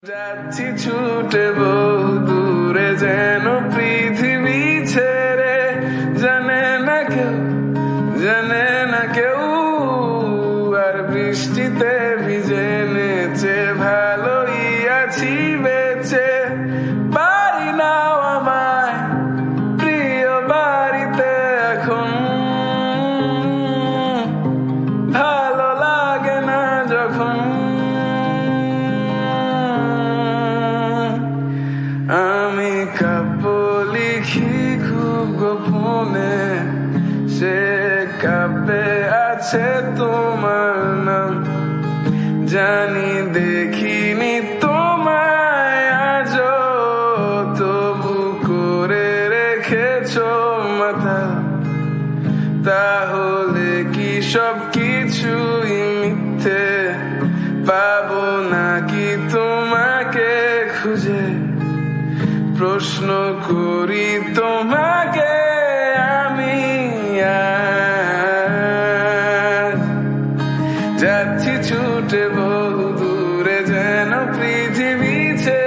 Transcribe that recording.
যাচ্ছি ছুটে বহু দূরে, যেন পৃথিবী ছেড়ে। জানে না কেউ আর বৃষ্টিতে ভিজে নেচে। ভালোই আছি বেঁচে, পারি নাও আমায় প্রিয় বাড়িতে এখন। ভালো লাগে না যখন আমি কাব্য লিখি খুব গোপনে, সে কাব্যে আছে তোমার নাম। জানি দেখিনি তোমায় আজও, তবু করে রেখেছো মাথা। তাহলে কি সব কিছুই মিথ্যে? পাবো নাকি তোমাকে খুঁজে? প্রশ্ন করি তোমাকে আমি আজ। যাচ্ছি ছুটে বহু দূরে, যেন পৃথিবী ছেড়ে।